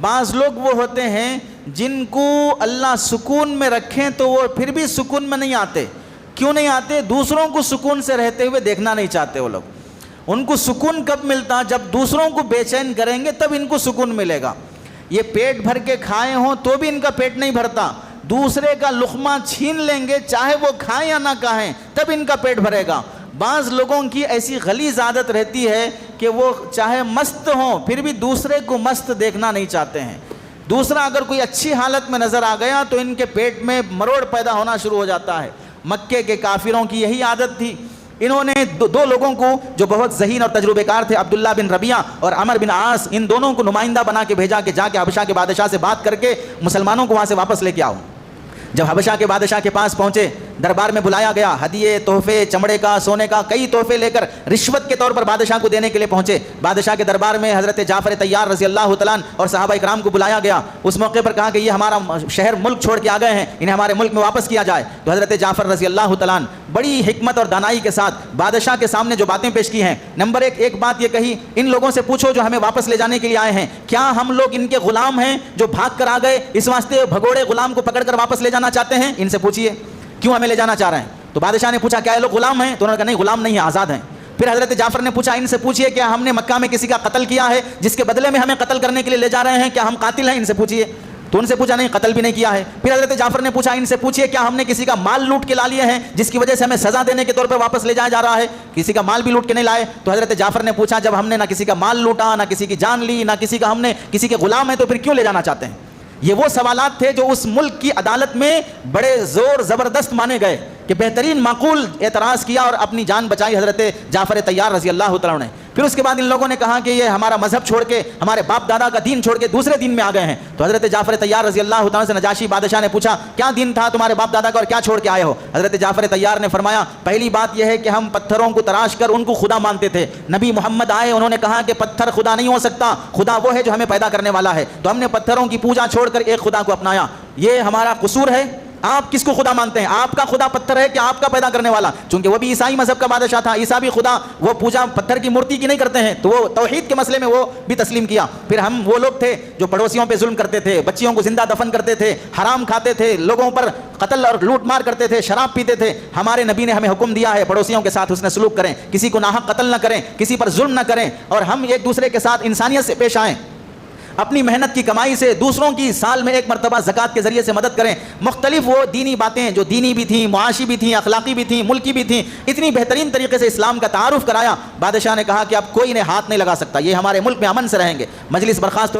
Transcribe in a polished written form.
بعض لوگ وہ ہوتے ہیں جن کو اللہ سکون میں رکھیں تو وہ پھر بھی سکون میں نہیں آتے. کیوں نہیں آتے؟ دوسروں کو سکون سے رہتے ہوئے دیکھنا نہیں چاہتے وہ لوگ. ان کو سکون کب ملتا؟ جب دوسروں کو بے چین کریں گے تب ان کو سکون ملے گا. یہ پیٹ بھر کے کھائے ہوں تو بھی ان کا پیٹ نہیں بھرتا. دوسرے کا لقمہ چھین لیں گے چاہے وہ کھائیں یا نہ کھائیں تب ان کا پیٹ بھرے گا. بعض لوگوں کی ایسی غلیظ عادت رہتی ہے کہ وہ چاہے مست ہوں پھر بھی دوسرے کو مست دیکھنا نہیں چاہتے ہیں. دوسرا اگر کوئی اچھی حالت میں نظر آ گیا تو ان کے پیٹ میں مروڑ پیدا ہونا شروع ہو جاتا ہے. مکے کے کافروں کی یہی عادت تھی. انہوں نے دو لوگوں کو جو بہت ذہین اور تجربے کار تھے، عبداللہ بن ربیعہ اور عمر بن عاص، ان دونوں کو نمائندہ بنا کے بھیجا کہ جا کے حبشہ کے بادشاہ سے بات کر کے مسلمانوں کو وہاں سے واپس لے کے آؤ. جب حبشہ کے بادشاہ کے پاس پہنچے، دربار میں بلایا گیا. ہدیے، تحفے، چمڑے کا، سونے کا کئی تحفے لے کر رشوت کے طور پر بادشاہ کو دینے کے لیے پہنچے. بادشاہ کے دربار میں حضرت جعفر طیار رضی اللہ تعالیٰ عنہ اور صحابہ اکرام کو بلایا گیا. اس موقع پر کہا کہ یہ ہمارا شہر ملک چھوڑ کے آ گئے ہیں، انہیں ہمارے ملک میں واپس کیا جائے. تو حضرت جعفر رضی اللہ تعالیٰ عنہ بڑی حکمت اور دانائی کے ساتھ بادشاہ کے سامنے جو باتیں پیش کی ہیں، نمبر ایک بات یہ کہی، ان لوگوں سے پوچھو جو ہمیں واپس لے جانے کے لیے آئے ہیں، کیا ہم لوگ ان کے غلام ہیں جو بھاگ کر آ گئے، اس واسطے بھگوڑے غلام کو پکڑ کر واپس لے جانا چاہتے ہیں؟ ان سے پوچھیے کیوں ہمیں لے جانا چاہ رہے ہیں. تو بادشاہ نے پوچھا کیا یہ لوگ غلام ہیں؟ تو انہوں نے کہا نہیں غلام نہیں ہیں، آزاد ہیں. پھر حضرت جعفر نے پوچھا ان سے پوچھیے کیا ہم نے مکہ میں کسی کا قتل کیا ہے جس کے بدلے میں ہمیں قتل کرنے کے لیے لے جا رہے ہیں؟ کیا ہم قاتل ہیں؟ ان سے پوچھیے. تو ان سے پوچھا نہیں قتل بھی نہیں کیا ہے. پھر حضرت جعفر نے پوچھا ان سے پوچھیے کیا ہم نے کسی کا مال لوٹ کے لا لیے ہیں جس کی وجہ سے ہمیں سزا دینے کے طور پر واپس لے جایا جا رہا ہے؟ کسی کا مال بھی لوٹ کے نہیں لائے. تو حضرت جعفر نے پوچھا جب ہم نے نہ کسی کا مال لوٹا، نہ کسی کی جان لی، نہ کسی کا ہم نے کسی کے غلام ہیں، تو پھر کیوں لے جانا چاہتے ہیں؟ یہ وہ سوالات تھے جو اس ملک کی عدالت میں بڑے زور زبردست مانے گئے کہ بہترین معقول اعتراض کیا اور اپنی جان بچائی حضرت جعفر طیار رضی اللہ تعالیٰ نے. پھر اس کے بعد ان لوگوں نے کہا کہ یہ ہمارا مذہب چھوڑ کے، ہمارے باپ دادا کا دین چھوڑ کے دوسرے دین میں آ گئے ہیں. تو حضرت جعفر طیار رضی اللہ تعالیٰ سے نجاشی بادشاہ نے پوچھا کیا دین تھا تمہارے باپ دادا کا اور کیا چھوڑ کے آئے ہو؟ حضرت جعفر طیار نے فرمایا پہلی بات یہ ہے کہ ہم پتھروں کو تراش کر ان کو خدا مانتے تھے. نبی محمد آئے، انہوں نے کہا کہ پتھر خدا نہیں ہو سکتا، خدا وہ ہے جو ہمیں پیدا کرنے والا ہے. تو ہم نے پتھروں کی پوجا چھوڑ کر ایک خدا کو اپنایا. یہ ہمارا قصور ہے. آپ کس کو خدا مانتے ہیں؟ آپ کا خدا پتھر ہے کہ آپ کا پیدا کرنے والا؟ چونکہ وہ بھی عیسائی مذہب کا بادشاہ تھا، عیسیٰ بھی خدا وہ پوجا پتھر کی مورتی کی نہیں کرتے ہیں، تو وہ توحید کے مسئلے میں وہ بھی تسلیم کیا. پھر ہم وہ لوگ تھے جو پڑوسیوں پہ ظلم کرتے تھے، بچیوں کو زندہ دفن کرتے تھے، حرام کھاتے تھے، لوگوں پر قتل اور لوٹ مار کرتے تھے، شراب پیتے تھے. ہمارے نبی نے ہمیں حکم دیا ہے پڑوسیوں کے ساتھ حسن سلوک کریں، کسی کو ناحق قتل نہ کریں، کسی پر ظلم نہ کریں، اور ہم ایک دوسرے کے ساتھ انسانیت سے پیش آئیں. اپنی محنت کی کمائی سے دوسروں کی سال میں ایک مرتبہ زکوٰۃ کے ذریعے سے مدد کریں. مختلف وہ دینی باتیں جو دینی بھی تھیں، معاشی بھی تھیں، اخلاقی بھی تھیں، ملکی بھی تھیں، اتنی بہترین طریقے سے اسلام کا تعارف کرایا. بادشاہ نے کہا کہ اب کوئی انہیں ہاتھ نہیں لگا سکتا، یہ ہمارے ملک میں امن سے رہیں گے. مجلس برخاست